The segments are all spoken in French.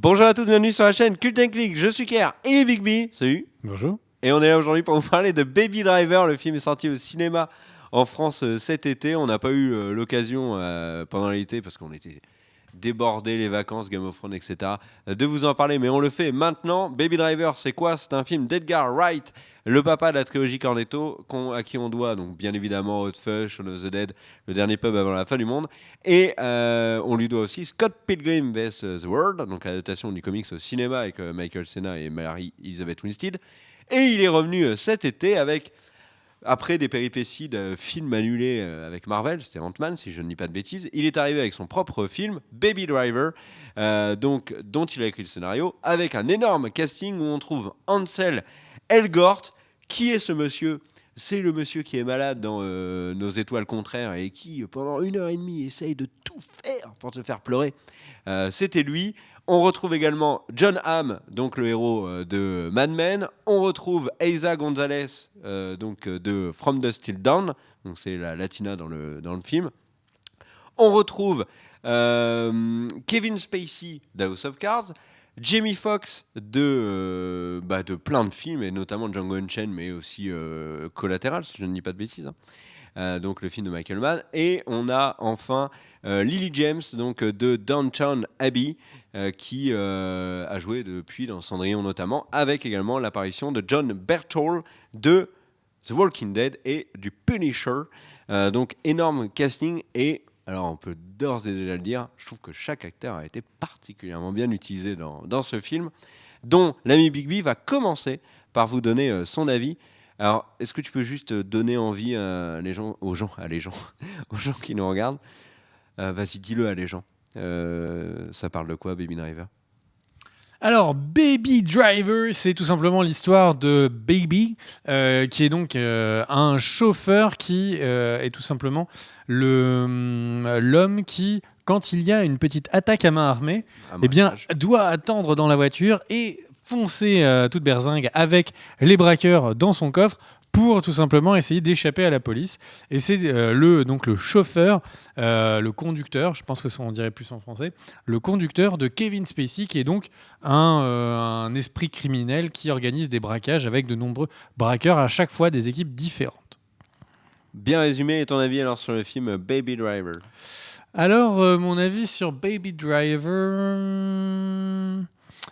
Bonjour à tous, bienvenue sur la chaîne Cult & Click, je suis Kerr et Big B. Salut. Bonjour. Et on est là aujourd'hui pour vous parler de Baby Driver. Le film est sorti au cinéma en France cet été. On n'a pas eu l'occasion pendant l'été parce qu'on était débordés, les vacances, Game of Thrones, etc. de vous en parler, mais on le fait maintenant. Baby Driver, c'est quoi? C'est un film d'Edgar Wright, le papa de la trilogie Cornetto, à qui on doit donc bien évidemment Hot Fuzz, Shaun of the Dead, le dernier pub avant la fin du monde, et on lui doit aussi Scott Pilgrim vs The World, donc l'adaptation du comics au cinéma avec Michael Cera et Mary Elizabeth Winstead. Et il est revenu cet été avec, après des péripéties de films annulés avec Marvel, c'était Ant-Man si je ne dis pas de bêtises, il est arrivé avec son propre film, Baby Driver, donc, dont il a écrit le scénario, avec un énorme casting où on trouve Ansel Elgort. Qui est ce monsieur? C'est le monsieur qui est malade dans Nos étoiles contraires et qui, pendant 1h30, essaye de tout faire pour te faire pleurer. C'était lui. On retrouve également John Hamm, donc le héros de Mad Men. On retrouve Eiza Gonzalez, de From Dusk Till Dawn, donc c'est la latina dans le film. On retrouve Kevin Spacey d'House of Cards, Jamie Foxx de plein de films, et notamment Django Unchained, mais aussi Collateral, si je ne dis pas de bêtises. Donc le film de Michael Mann. Et on a enfin Lily James, donc de Downton Abbey, qui a joué depuis dans Cendrillon notamment, avec également l'apparition de John Berthold de The Walking Dead et du Punisher. Donc énorme casting, et alors on peut d'ores et déjà le dire, je trouve que chaque acteur a été particulièrement bien utilisé dans ce film, dont l'ami Big B va commencer par vous donner son avis. Alors, est-ce que tu peux juste donner envie aux gens qui nous regardent? Vas-y, dis-le à les gens. Ça parle de quoi, Baby Driver? Alors, Baby Driver, c'est tout simplement l'histoire de Baby, qui est donc un chauffeur qui est tout simplement l'homme qui, quand il y a une petite attaque à main armée, doit attendre dans la voiture et foncer toute berzingue avec les braqueurs dans son coffre pour tout simplement essayer d'échapper à la police. Et c'est le chauffeur, le conducteur, je pense que on dirait plus en français, le conducteur de Kevin Spacey, qui est donc un esprit criminel qui organise des braquages avec de nombreux braqueurs, à chaque fois des équipes différentes. Bien résumé. Et ton avis alors sur le film Baby Driver? Alors, mon avis sur Baby Driver...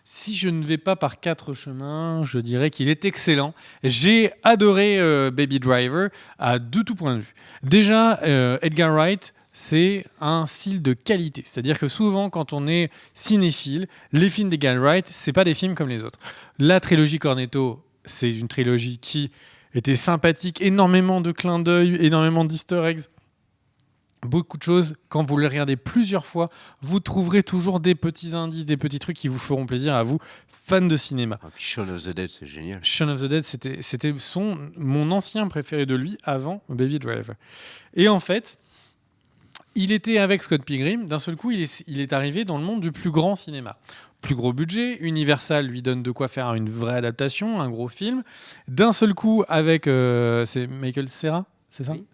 Si je ne vais pas par quatre chemins, je dirais qu'il est excellent. J'ai adoré Baby Driver de tout point de vue. Déjà, Edgar Wright, c'est un style de qualité. C'est-à-dire que souvent, quand on est cinéphile, les films d'Edgar Wright, c'est pas des films comme les autres. La trilogie Cornetto, c'est une trilogie qui était sympathique, énormément de clins d'œil, énormément d'easter eggs. Beaucoup de choses, quand vous le regardez plusieurs fois, vous trouverez toujours des petits indices, des petits trucs qui vous feront plaisir à vous, fans de cinéma. Shaun of the Dead, c'est génial. Shaun of the Dead, c'était mon ancien préféré de lui avant Baby Driver. Et en fait, il était avec Scott Pilgrim. D'un seul coup, il est arrivé dans le monde du plus grand cinéma. Plus gros budget, Universal lui donne de quoi faire une vraie adaptation, un gros film. D'un seul coup, avec c'est Michael Cera, c'est ça? Oui.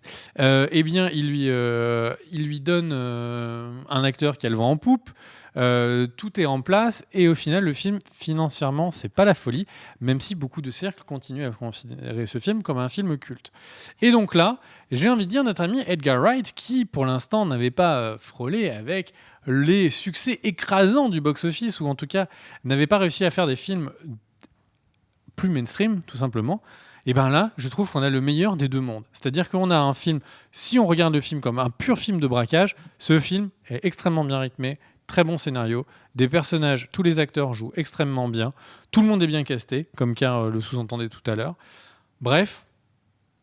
Il lui donne un acteur qui a le vent en poupe. Tout est en place, et au final, le film, financièrement, c'est pas la folie, même si beaucoup de cercles continuent à considérer ce film comme un film culte. Et donc là, j'ai envie de dire notre ami Edgar Wright, qui pour l'instant n'avait pas frôlé avec les succès écrasants du box-office, ou en tout cas n'avait pas réussi à faire des films plus mainstream, tout simplement. Et bien là, je trouve qu'on a le meilleur des deux mondes. C'est-à-dire qu'on a un film, si on regarde le film comme un pur film de braquage, ce film est extrêmement bien rythmé, très bon scénario, des personnages, tous les acteurs jouent extrêmement bien, tout le monde est bien casté, comme Kerr le sous-entendait tout à l'heure. Bref,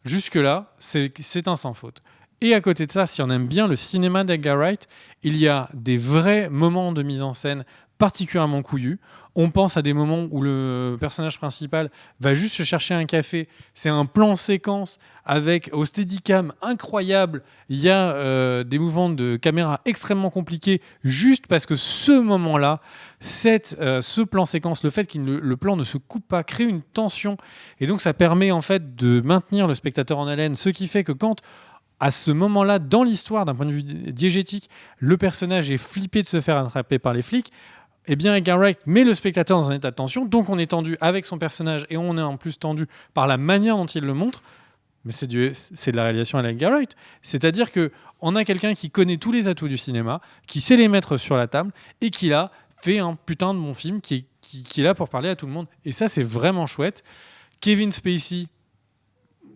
jusque-là, c'est un sans faute. Et à côté de ça, si on aime bien le cinéma d'Edgar Wright, il y a des vrais moments de mise en scène particulièrement couillus. On pense à des moments où le personnage principal va juste se chercher un café. C'est un plan séquence avec au steadicam incroyable. Il y a des mouvements de caméra extrêmement compliqués, juste parce que ce moment-là, ce plan séquence, le fait que le plan ne se coupe pas, crée une tension. Et donc ça permet en fait de maintenir le spectateur en haleine, ce qui fait que quand à ce moment-là, dans l'histoire, d'un point de vue diégétique, le personnage est flippé de se faire attraper par les flics, eh bien, Edgar Wright met le spectateur dans un état de tension, donc on est tendu avec son personnage et on est en plus tendu par la manière dont il le montre. Mais c'est de la réalisation à la Edgar Wright. C'est-à-dire que on a quelqu'un qui connaît tous les atouts du cinéma, qui sait les mettre sur la table et qui a fait un putain de bon film qui est là pour parler à tout le monde. Et ça, c'est vraiment chouette. Kevin Spacey,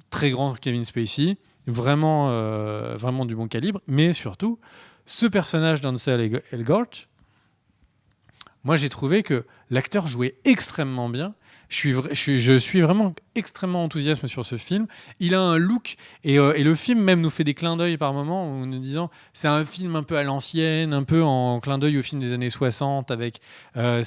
très grand Kevin Spacey, vraiment, vraiment du bon calibre, mais surtout, ce personnage d'Ansel Elgort, moi j'ai trouvé que l'acteur jouait extrêmement bien. Je suis vraiment extrêmement enthousiaste sur ce film. Il a un look et le film même nous fait des clins d'œil par moments en nous disant c'est un film un peu à l'ancienne, un peu en clin d'œil au film des années 60 avec on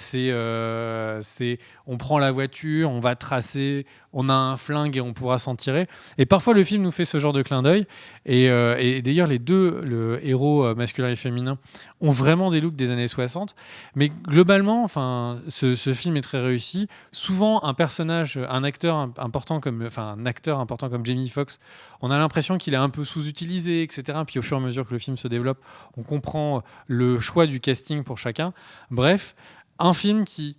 prend la voiture, on va tracer, on a un flingue et on pourra s'en tirer. Et parfois le film nous fait ce genre de clin d'œil et d'ailleurs les deux, le héros masculin et féminin, ont vraiment des looks des années 60. Mais globalement, enfin, ce film est très réussi. Souvent, un acteur important comme Jamie Foxx, on a l'impression qu'il est un peu sous-utilisé, etc. Puis au fur et à mesure que le film se développe, on comprend le choix du casting pour chacun. Bref, un film qui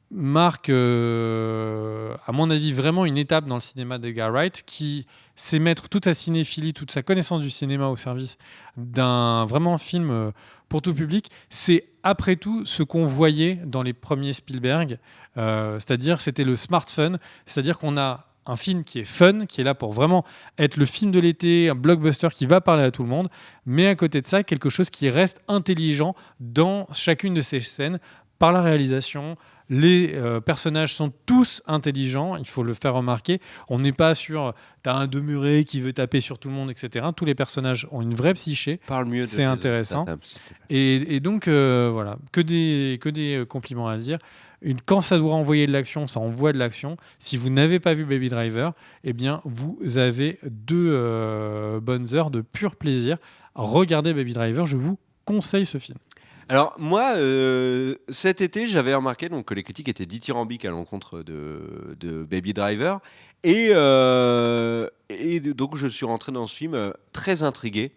marque, à mon avis, vraiment une étape dans le cinéma d'Edgar Wright, qui sait mettre toute sa cinéphilie, toute sa connaissance du cinéma au service d'un vraiment film pour tout public. C'est après tout ce qu'on voyait dans les premiers Spielberg, c'est-à-dire c'était le smart fun, c'est-à-dire qu'on a un film qui est fun, qui est là pour vraiment être le film de l'été, un blockbuster qui va parler à tout le monde, mais à côté de ça, quelque chose qui reste intelligent dans chacune de ces scènes, par la réalisation. Les personnages sont tous intelligents, il faut le faire remarquer. On n'est pas sur t'as un demeuré qui veut taper sur tout le monde, etc. Tous les personnages ont une vraie psyché. Parle mieux de c'est intéressant. Statham, s'il te plaît. Et donc, voilà, que des compliments à dire. Quand ça doit envoyer de l'action, ça envoie de l'action. Si vous n'avez pas vu Baby Driver, eh bien, vous avez 2 bonnes heures de pur plaisir. Regardez Baby Driver, je vous conseille ce film. Alors moi, cet été, j'avais remarqué donc, que les critiques étaient dithyrambiques à l'encontre de Baby Driver. Et donc je suis rentré dans ce film très intrigué,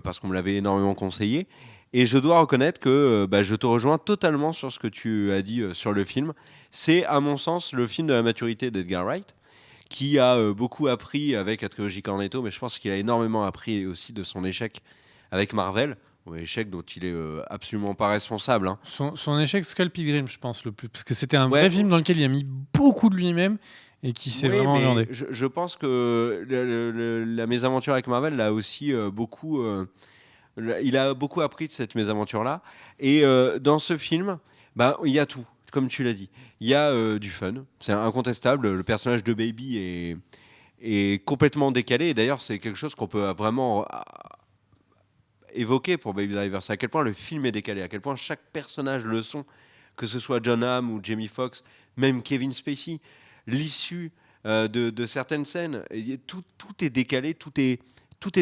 parce qu'on me l'avait énormément conseillé. Et je dois reconnaître que je te rejoins totalement sur ce que tu as dit sur le film. C'est à mon sens le film de la maturité d'Edgar Wright, qui a beaucoup appris avec la trilogie Cornetto, mais je pense qu'il a énormément appris aussi de son échec avec Marvel. Échec dont il est absolument pas responsable. Hein. Son échec, Skull Pilgrim, je pense, le plus. Parce que c'était un vrai film dans lequel il a mis beaucoup de lui-même et qui s'est vraiment viandé. Je pense que la mésaventure avec Marvel l'a aussi beaucoup. Il a beaucoup appris de cette mésaventure-là. Et dans ce film, il y a tout, comme tu l'as dit. Il y a du fun, c'est incontestable. Le personnage de Baby est complètement décalé. Et d'ailleurs, c'est quelque chose qu'on peut vraiment évoqué pour Baby Driver, c'est à quel point le film est décalé, à quel point chaque personnage le sont, que ce soit John Hamm ou Jamie Foxx, même Kevin Spacey, l'issue de certaines scènes, tout est décalé, tout est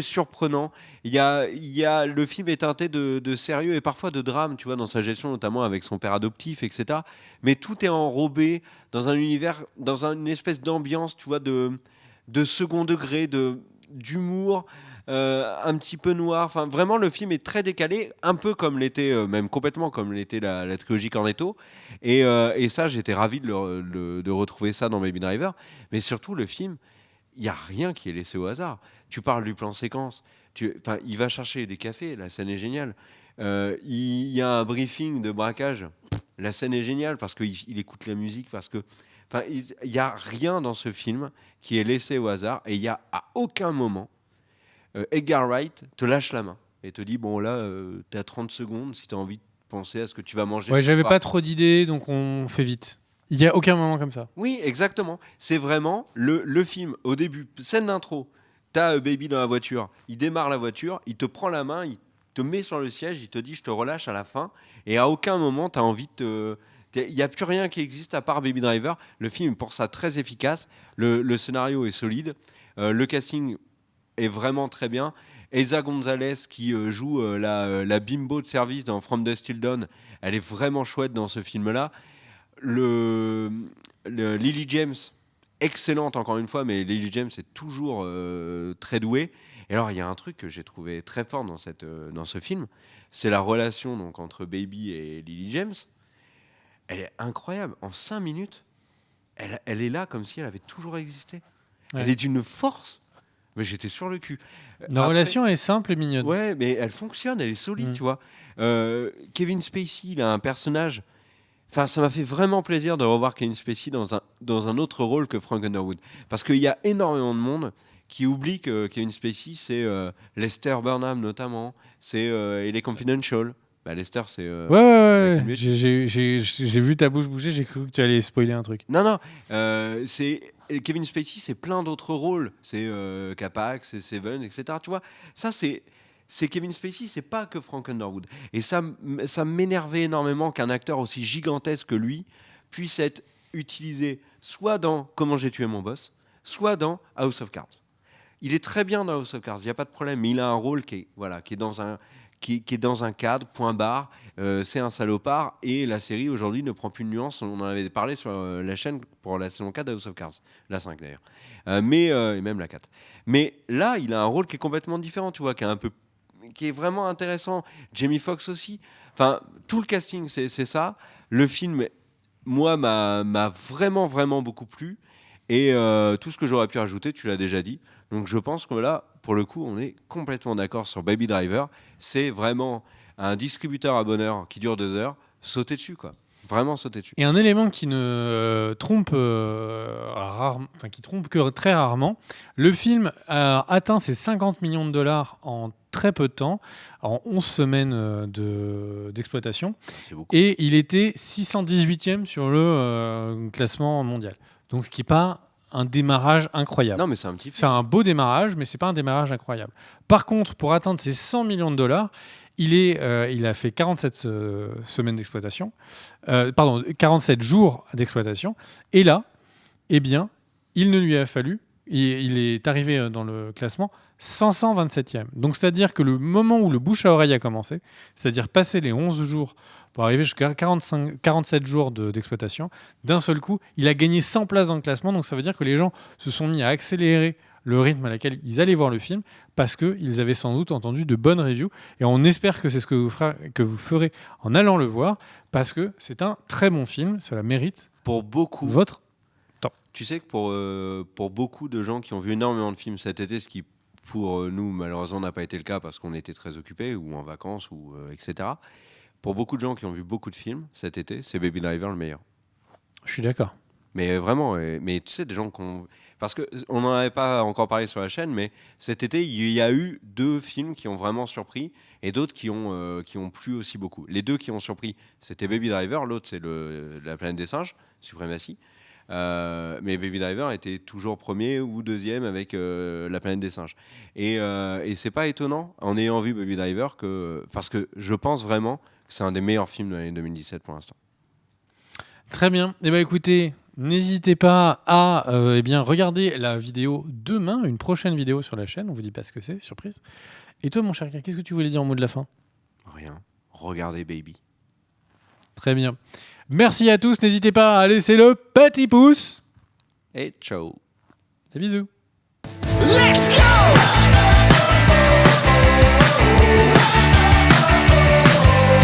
surprenant. Le film est teinté de sérieux et parfois de drame, tu vois, dans sa gestion, notamment avec son père adoptif, etc. Mais tout est enrobé dans un univers, dans une espèce d'ambiance, tu vois, de second degré, d'humour. Un petit peu noir. Enfin, vraiment, le film est très décalé, un peu comme l'était, même complètement comme l'était la trilogie Cornetto. Et ça, j'étais ravi de retrouver ça dans Baby Driver. Mais surtout, le film, il n'y a rien qui est laissé au hasard. Tu parles du plan séquence. Il va chercher des cafés, la scène est géniale. Il y a un briefing de braquage, la scène est géniale parce qu'il écoute la musique, parce que. Il n'y a rien dans ce film qui est laissé au hasard. Et il n'y a à aucun moment Edgar Wright te lâche la main et te dit bon là t'as 30 secondes si t'as envie de penser à ce que tu vas manger. Ouais, j'avais pas trop d'idées donc on fait vite. Il y a aucun moment comme ça. Oui, exactement. C'est vraiment le film au début, scène d'intro. T'as Baby dans la voiture, il démarre la voiture, il te prend la main, il te met sur le siège, il te dit je te relâche à la fin et à aucun moment t'as envie de il n'y a plus rien qui existe à part Baby Driver. Le film est pour ça très efficace, le scénario est solide, le casting est vraiment très bien. Eiza Gonzalez qui joue la bimbo de service dans From Dusk Till Dawn, elle est vraiment chouette dans ce film-là. Lily James, excellente encore une fois, mais Lily James est toujours très douée. Et alors, il y a un truc que j'ai trouvé très fort dans ce film, c'est la relation donc entre Baby et Lily James. Elle est incroyable. En 5 minutes, elle est là comme si elle avait toujours existé. Ouais. Elle est d'une force. Mais j'étais sur le cul. La relation est simple et mignonne. Ouais, mais elle fonctionne, elle est solide, tu vois. Kevin Spacey, il a un personnage. Enfin, ça m'a fait vraiment plaisir de revoir Kevin Spacey dans un autre rôle que Frank Underwood. Parce qu'il y a énormément de monde qui oublie que Kevin Spacey, c'est Lester Burnham notamment, c'est LA Confidential. Bah, Lester, c'est. Ouais. J'ai vu ta bouche bouger, j'ai cru que tu allais spoiler un truc. Non. C'est Kevin Spacey, c'est plein d'autres rôles. C'est Capax, c'est Seven, etc. Tu vois, ça, c'est Kevin Spacey, c'est pas que Frank Underwood. Et ça m'énervait énormément qu'un acteur aussi gigantesque que lui puisse être utilisé soit dans Comment j'ai tué mon boss, soit dans House of Cards. Il est très bien dans House of Cards, il n'y a pas de problème, mais il a un rôle qui est dans un cadre, point barre, c'est un salopard, et la série aujourd'hui ne prend plus de nuances. On en avait parlé sur la chaîne pour la saison 4 de House of Cards, la 5 d'ailleurs, et même la 4. Mais là, il a un rôle qui est complètement différent, tu vois, qui est vraiment intéressant. Jamie Foxx aussi. Enfin, tout le casting, c'est ça. Le film, moi, m'a vraiment, vraiment beaucoup plu. Et tout ce que j'aurais pu rajouter, tu l'as déjà dit. Donc je pense que là, pour le coup, on est complètement d'accord sur Baby Driver. C'est vraiment un distributeur à bonheur qui dure 2 heures. Sauter dessus, quoi. Vraiment sauter dessus. Et un élément qui ne trompe qui trompe que très rarement, le film a atteint ses 50 millions de dollars en très peu de temps, en 11 semaines d'exploitation, C'est beaucoup. et il était 618e sur le classement mondial. Donc ce qui n'est pas un démarrage incroyable. Non, mais c'est un petit film. C'est un beau démarrage, mais c'est pas un démarrage incroyable. Par contre, pour atteindre ses 100 millions de dollars, il a fait 47 semaines d'exploitation, 47 jours d'exploitation. Et là, eh bien, il ne lui a fallu, il est arrivé dans le classement 527e. Donc, c'est-à-dire que le moment où le bouche à oreille a commencé, c'est-à-dire passer les 11 jours pour arriver jusqu'à 47 jours d'exploitation, d'un seul coup, il a gagné 100 places dans le classement. Donc, ça veut dire que les gens se sont mis à accélérer le rythme à laquelle ils allaient voir le film parce qu'ils avaient sans doute entendu de bonnes reviews. Et on espère que c'est ce que vous ferez en allant le voir parce que c'est un très bon film. Cela mérite Pour beaucoup. votre temps. Tu sais que pour beaucoup de gens qui ont vu énormément de films cet été, ce qui pour nous malheureusement n'a pas été le cas parce qu'on était très occupés ou en vacances ou etc. Pour beaucoup de gens qui ont vu beaucoup de films cet été, c'est Baby Driver le meilleur. Je suis d'accord. Mais vraiment, mais tu sais, des gens qu'on... Parce qu'on n'en avait pas encore parlé sur la chaîne, mais cet été, il y a eu 2 films qui ont vraiment surpris et d'autres qui ont plu aussi beaucoup. Les 2 qui ont surpris, c'était Baby Driver, l'autre c'est La planète des singes, Suprématie. Mais Baby Driver était toujours premier ou deuxième avec La planète des singes. Et c'est pas étonnant, en ayant vu Baby Driver, parce que je pense vraiment que c'est un des meilleurs films de l'année 2017 pour l'instant. Très bien. Eh bien, écoutez, n'hésitez pas à regarder la vidéo demain, une prochaine vidéo sur la chaîne. On vous dit pas ce que c'est, surprise. Et toi, mon cher Pierre, qu'est-ce que tu voulais dire en mot de la fin ? Rien. Regardez Baby. Très bien. Merci à tous. N'hésitez pas à laisser le petit pouce. Et ciao. Des bisous. Let's go!